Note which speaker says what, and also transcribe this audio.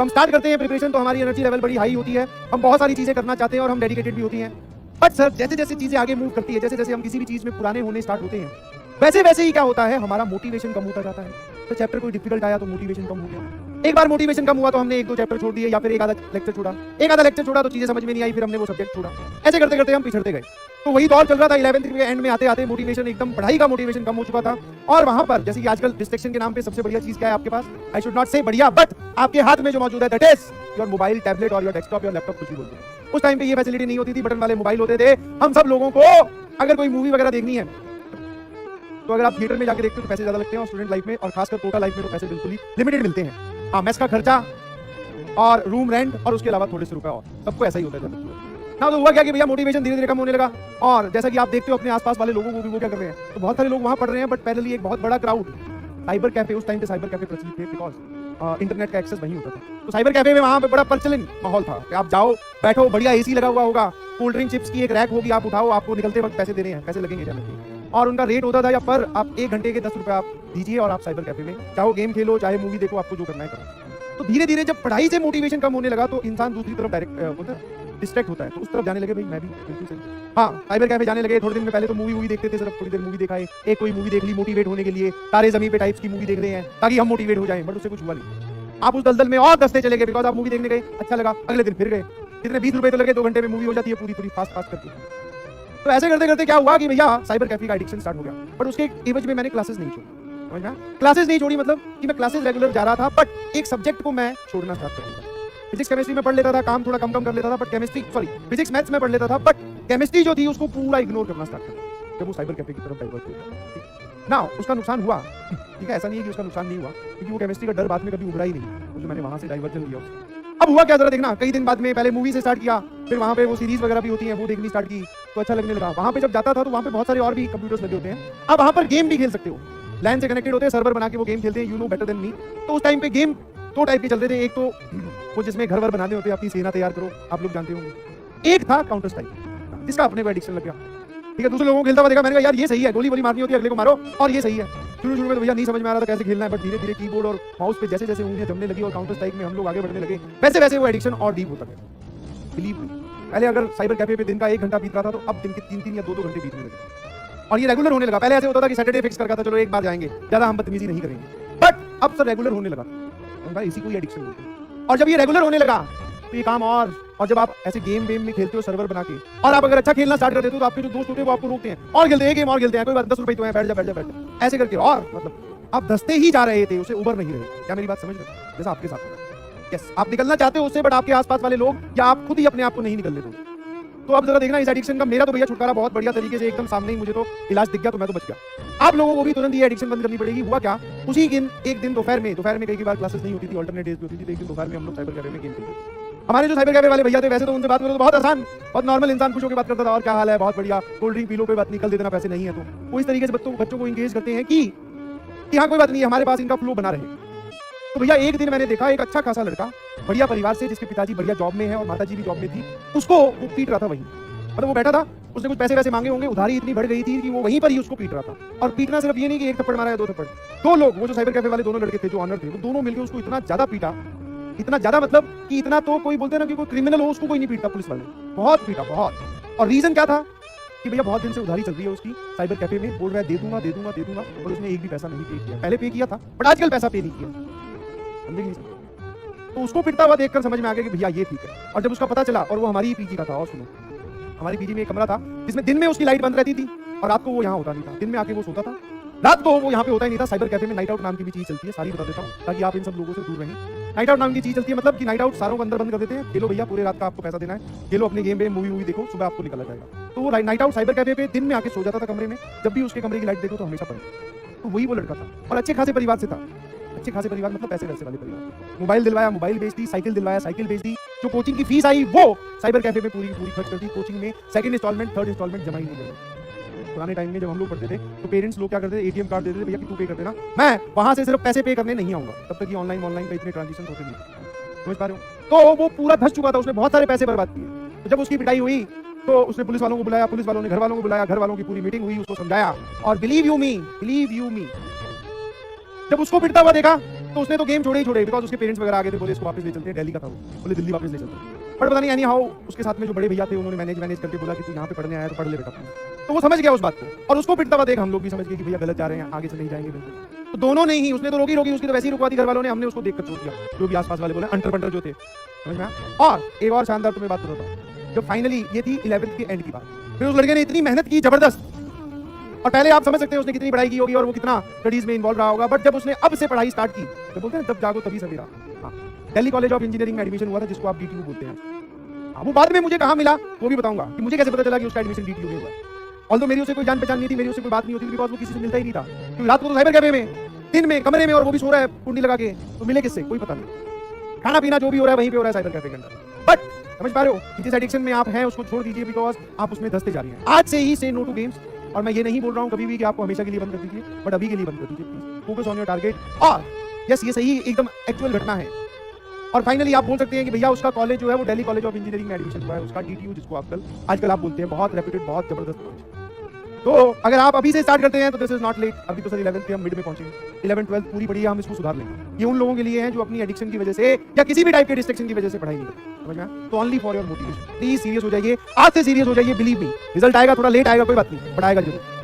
Speaker 1: तो हम स्टार्ट करते हैं प्रिपरेशन, तो हमारी एनर्जी लेवल बड़ी हाई होती है, हम बहुत सारी चीजें करना चाहते हैं और हम डेडिकेटेड भी होती हैं। बट सर जैसे जैसे चीजें आगे मूव करती है, जैसे जैसे हम किसी भी चीज में पुराने होने स्टार्ट होते हैं, वैसे वैसे ही क्या होता है, हमारा मोटिवेशन कम होता जाता है। तो चैप्टर कोई डिफिकल्ट आया तो मोटिवेशन कम हो गया, एक बार मोटिवेशन कम हुआ तो हमने 1-2 चैप्टर छोड़ दिए, या फिर एक आधा लेक्चर छोड़ा तो चीजें समझ में नहीं आई, फिर हमने वो सब्जेक्ट छोड़ा। ऐसे करते करते हम पिछड़ते गए। तो वही दौर चल रहा था 11th के एंड में आते आते मोटिवेशन एकदम, पढ़ाई का मोटिवेशन कम हो चुका था। और वहां पर जैसे कि आजकल डिस्ट्रैक्शन के नाम पे सबसे बढ़िया चीज क्या है आपके पास, आई शुड नॉट से बढ़िया, बट आपके हाथ में जो मौजूद है that is your mobile, tablet और योर डेस्कटॉप, योर लैपटॉप, कुछ भी बोलते हैं। उस टाइम पे ये फैसिलिटी नहीं होती थी, बटन वाले मोबाइल होते थे। हम सब लोगों को अगर कोई मूवी वगैरह देखनी है तो अगर आप थिएटर में जाके देखते हो तो पैसे ज्यादा लगते हैं, और स्टूडेंट लाइफ में और खासकर कोटा लाइफ में तो पैसे बिल्कुल ही लिमिटेड मिलते हैं। हाँ, मेस का खर्चा और रूम रेंट और उसके अलावा थोड़े से रुपए, और सबको ऐसा ही होता है ना। तो हुआ क्या कि भैया मोटिवेशन धीरे धीरे कम होने लगा, और जैसा कि आप देखते हो अपने आसपास वाले लोगों को भी वो क्या कर रहे हैं, तो बहुत सारे लोग वहां पढ़ रहे हैं, बट पहले एक बहुत बड़ा क्राउड साइबर कैफे, उस टाइम पे साइबर कैफे प्रचलित थे बिकॉज इंटरनेट का एक्सेस वहीं होता था। तो साइबर कैफे में वहां पे बड़ा प्रचलित माहौल था कि आप जाओ, बैठो, बढ़िया एसी लगा हुआ होगा, कोल्ड ड्रिंक चिप्स की एक रैक होगी, आप उठाओ, आपको निकलते वक्त पैसे देने हैं, पैसे लगेंगे जाने के, और उनका रेट होता था या पर आप 1 घंटे के 10 रुपए आप दीजिए और आप साइबर कैफे में चाहो गेम खेलो चाहे मूवी देखो, आपको जो करना है करो। तो धीरे धीरे जब पढ़ाई से मोटिवेशन कम होने लगा तो इंसान दूसरी तरफ डायरेक्ट डिस्ट्रैक्ट होता है, तो उस तरफ जाने लगे। भाई मैं भी बिल्कुल सही, हाँ, साइबर कैफे जाने लगे। थोड़े दिन में पहले तो मूवी देखते थे, सिर्फ थोड़ी देर मूवी देखा है, एक कोई मूवी देख ली मोटिवेट होने के लिए, तारे ज़मीन पे टाइप्स की मूवी देख रहे हैं ताकि हम मोटिवेट हो जाएं, बट उससे कुछ हुआ नहीं। आप उस दलदल में और दसते चले गए, बिकॉज आप मूवी देखने गए, अच्छा लगा, अगले दिन फिर गए, कितने 20 रुपए तो लगे, 2 घंटे में मूवी हो जाती है पूरी फास्ट करके। तो ऐसे करते करते क्या हुआ कि भैया साइबर कैफे का एडिक्शन स्टार्ट हो गया, बट उसके एवज में मैंने क्लासेस नहीं छोड़ी। समझ में? क्लासेस नहीं छोड़ी मतलब कि मैं क्लासेस रेगुलर जा रहा था, बट एक सब्जेक्ट को मैं छोड़ना स्टार्ट कर दिया। फिजिक्स केमिस्ट्री में पढ़ लेता था, काम थोड़ा कम कर लेता था, बट फिजिक्स मैथ्स में पढ़ लेता था, बट केमिस्ट्री जो थी उसको पूरा इग्नोर करना स्टार्ट कर दिया जब वो साइबर कैफे की तरफ डाइवर्ट हुआ। ना उसका नुकसान हुआ, ठीक है, ऐसा नहीं है कि उसका नुकसान नहीं हुआ, क्योंकि वो केमिस्ट्री का डर बाद में कभी उभरा ही नहीं, जो मैंने वहां से डाइवर्जन लिया। अब हुआ क्या जरा देखना, कई दिन बाद में पहले मूवी से स्टार्ट किया, फिर वहां पे वो सीरीज वगैरह भी होती है वो देखनी स्टार्ट की, तो अच्छा लगने लगा। वहां पे जब जाता था तो वहां पे बहुत सारे और भी कंप्यूटर्स लगे होते हैं, अब वहां पर गेम भी खेल सकते हो, लैन से कनेक्टेड होते हैं, सर्वर बना के वो गेम खेलते हैं, you know better than me. तो उस टाइम पे गेम 2 टाइप के चल रहे थे, एक तो वो जिसमें घर वर बनाने होते हैं, अपनी सेना तैयार करो, आप लोग जानते होंगे, एक था काउंटर स्ट्राइक, जिसका अपने को एडिक्शन लग गया। ठीक है, दूसरे लोगों को खेलता हुआ देखा, मैंने कहा यार ये सही है, गोली वोली मारनी होती है, अगले को मारो, और ये सही है। शुरू में तो भैया नहीं समझ में आ रहा था कैसे खेलना है, बट धीरे धीरे कीबोर्ड और माउस पे जैसे जैसे उंगलियां जमने लगी और काउंटर स्ट्राइक में हम लोग आगे बढ़ने लगे, वैसे वैसे वो एडिक्शन और डीप होता गया। बिलीव मी, पहले अगर साइबर कैफे पे दिन का 1 घंटा बीत रहा था, तो अब दिन के 3-3 या 2-2 घंटे बीतने लगे, और ये रेगुलर होने लगा। पहले ऐसे होता था कि सैटरडे फिक्स करता था, चलो एक बार जाएंगे, ज्यादा हम बदतमीजी नहीं करेंगे, बट अब सर रेगुलर होने लगा। भाई इसी को एडिक्शन बोलते हैं। और जब ये रेगुलर होने लगा तो ये काम और जब आप ऐसे गेम में खेलते हो सर्वर बना के, और आप अगर अच्छा खेलना स्टार्ट कर देते हो तो आपके जो दोस्त होते हैं वो आपको रोकते हैं, और खेलते हैं, गेम और खेलते हैं, कोई बात 10 रुपए तो है, बैठ जा, ऐसे करके, और मतलब आप धसते ही जा रहे थे, उसे उबर नहीं रहे। क्या मेरी बात समझ रहे? जैसा आपके साथ यस, आप निकलना चाहते हो उससे, बट आपके आसपास वाले लोग या आप खुद ही अपने आप को नहीं निकलने दो। तो अब जरा देखना इस एडिक्शन का मेरा तो भैया छुटकारा बहुत बढ़िया तरीके से एकदम सामने ही, मुझे तो इलाज दिख गया, तो मैं तो बच गया। आप लोगों को भी तुरंत ये एडिक्शन बंद करनी पड़ेगी। हुआ क्या, उसी दिन एक दिन दोपहर में कई बार क्लासेस नहीं होती थी, अल्टरनेट डेज होती थी, एक दिन दोपहर में हम लोग साइबर कैफे में गेम खेलते थे। हमारे जो साइबर कैफे वाले भैया थे, वैसे तो उनसे बात करो तो बहुत आसान, बहुत नॉर्मल इंसान खुश होकर बात करता था, और क्या हाल है, बहुत बढ़िया, कोल्ड ड्रिंक पी लो, कोई बात नहीं, कल दे देना, पैसे नहीं है। तो वो इस तरीके से बच्चों को इंगेज करते हैं कि हाँ कोई बात नहीं, हमारे पास इनका फ्लो बना रहे। तो भैया एक दिन मैंने देखा एक अच्छा खासा लड़का, बढ़िया परिवार से, जिसके पिताजी बढ़िया जॉब में है और माताजी भी जॉब में थी, उसको वो पीट रहा था वहीं, मतलब वो बैठा था, उसने कुछ पैसे वैसे मांगे होंगे, उधारी इतनी बढ़ गई थी कि वो वहीं पर ही उसको पीट रहा था। और पीटना सिर्फ ये नहीं कि 1 थप्पड़ मारा या 2 थप्पड़, 2 लोग, वो जो साइबर कैफे वाले दोनों लड़के थे जो ऑनर थे, वो दोनों मिलकर उसको इतना ज्यादा पीटा, इतना ज्यादा मतलब कि इतना तो कोई बोलते हैं ना कि कोई क्रिमिनल हो उसको कोई नहीं पीटता, पुलिस वाले बहुत पीटा, बहुत। और रीजन क्या था कि भैया बहुत दिन से उधारी चल रही है उसकी साइबर कैफे में, बोल रहा है दे दूंगा, और उसने एक भी पैसा नहीं पे किया। पहले पे किया था बट आजकल पैसा पे नहीं किया, समझेंगे। तो उसको पिटता हुआ देखकर समझ में आ गया कि भैया ये ठीक है। और जब उसका पता चला, और वो हमारी पीजी का था, और सुनो, हमारी पीजी में एक कमरा था जिसमें दिन में उसकी लाइट बंद रहती थी और रात को वो यहाँ होता नहीं था। दिन में आके वो सोता था, रात को वो यहाँ पे होता ही नहीं था। साइबर कैफे में नाइट आउट नाम की भी चीज चलती है, सारी बता देता हूँ ताकि आप इन सब लोगों से दूर रहें। नाइट आउट नाम की चीज चलती है, मतलब कि नाइट आउट सारों को अंदर बंद कर देते हैं, खेलो भैया पूरे रात का आपको पैसा देना है, खेलो अपने गेम पे, मूवी देखो, सुबह आपको निकला जाएगा। तो वो नाइट आउट साइबर कैफे पे दिन में आके सो जाता था कमरे में, जब भी उसके कमरे की लाइट देखो तो हमेशा पड़े। तो वही वो लड़का था, और अच्छे खासे परिवार से था, अच्छे खासे परिवार मतलब पैसे वैसे वाले परिवार। मोबाइल दिलवाया, मोबाइल बेच दी, साइकिल दिलवाया, साइकिल बेच दी, जो कोचिंग की फीस आई वो साइबर कैफे में पूरी खर्च कर दी। कोचिंग में सेकंड इंस्टॉलमेंट, थर्ड इंस्टॉलमेंट जमा ही नहीं कर। पुराने टाइम में जब हम लोग पढ़ते थे तो पेरेंट्स लोग क्या करते थे, एटीएम कार्ड देते थे, भैया कि तू पे कर देना, मैं वहां से सिर्फ पैसे पे करने नहीं आऊंगा, तब तक ये ऑनलाइन का इतने ट्रांजेक्शन होते नहीं, समझ पा रहे हो। तो वो पूरा धस चुका था, उसने बहुत सारे पैसे बर्बाद किए। तो जब उसकी पिटाई हुई तो उसने पुलिस वालों को बुलाया, पुलिस वालों ने घर वालों को बुलाया, घर वालों की पूरी मीटिंग हुई, उसको समझाया, और बिलीव यू मी, जब उसको पिटता हुआ देखा तो उसने तो गेम छोड़े ही छोड़े, बिकॉज उसके पेरेंट्स वगैरह आ गए थे, बोले इसको वापस ले चलते हैं, दिल्ली का था वो, बोले दिल्ली वापस ले चलते हैं। बट पता नहीं एनी हाउ उसके साथ में जो बड़े भैया थे उन्होंने मैनेज करके बोला कि तू यहाँ पे पढ़ने आया तो पढ़ ले बेटा तू। तो वो समझ गया उस बात को, और उसको पिटता हुआ देख हम लोग भी समझ गए कि भैया गलत जा रहे हैं, आगे से नहीं जाएंगे बिल्कुल। तो दोनों ने ही, उसने तो रोकी उसकी तो वैसे ही रुकवा दी घर वालों ने, हमने उसको देखकर छोड़ दिया, जो भी आसपास वाले बोले अंटर पंटर जो थे, समझ में आया। और एक और शानदार तुम्हें बात बताता हूँ, जब फाइनली ये थी 11th के एंड की बात, फिर उस लड़के ने इतनी मेहनत की जबरदस्त, और पहले आप समझ सकते हैं उसने कितनी पढ़ाई की होगी और वो कितना स्टडीज में इन्वॉल्व रहा होगा, बट जब उसने अब से पढ़ाई स्टार्ट की, तो बोलते हैं जब जागो तभी सवेरा। हाँ, दिल्ली कॉलेज ऑफ इंजीनियरिंग में एडमिशन हुआ था, जिसको आप डीटीयू बोलते हैं। हाँ, वो बाद में मुझे कहाँ मिला वो भी बताऊंगा कि मुझे कैसे पता चला कि उसका एडमिशन डीटीयू में हुआ। ऑल्दो मेरी उससे कोई जान पहचान नहीं थी, मेरी उससे कोई बात नहीं होती, बिकॉज वो किसी से मिलता ही नहीं था, क्योंकि रात को तो साइबर कैफे में, दिन में कमरे में, और वो भी सो रहा है कुंडी लगा के, तो मिले किससे कोई पता नहीं। खाना पीना जो भी हो रहा है वहीं पे हो रहा है साइबर कैफे के अंदर। बट समझ पा रहे हो, जिस एडिक्शन में आप हैं उसको छोड़ दीजिए, बिकॉज आप उसमें धंसते जा रही हैं। आज से ही से नो टू गेम्स, और मैं ये नहीं बोल रहा हूँ कभी भी कि आपको हमेशा के लिए बंद कर दीजिए, बट अभी के लिए बंद कर दीजिए please, focus on your target. और यस, ये सही एकदम एक्चुअल घटना है, और फाइनली आप बोल सकते हैं कि भैया उसका कॉलेज जो है वो दिल्ली कॉलेज ऑफ इंजीनियरिंग में एडमिशन हुआ है, उसका डीटीयू, जिसको आजकल आप बोलते हैं, बहुत रेप्यूटेड, बहुत जबरदस्त कॉलेज। तो अगर आप अभी से स्टार्ट करते हैं तो दिस इज नॉट लेट, अभी तो सर 11th के हम मिड में पहुंचेंगे, 11th 12th पूरी पढ़ी है, हम इसको सुधार लेंगे। ये उन लोगों के लिए है जो अपनी एडिक्शन की वजह से या किसी भी टाइप के डिस्ट्रैक्शन की वजह से पढ़ाई नहीं करते, समझ में आया? तो only for your motivation, please serious हो जाइए, आज से सीरियस हो जाइए, बिलीव मी, रिजल्ट आएगा, थोड़ा लेट आएगा कोई बात नहीं, बट आएगा जरूर।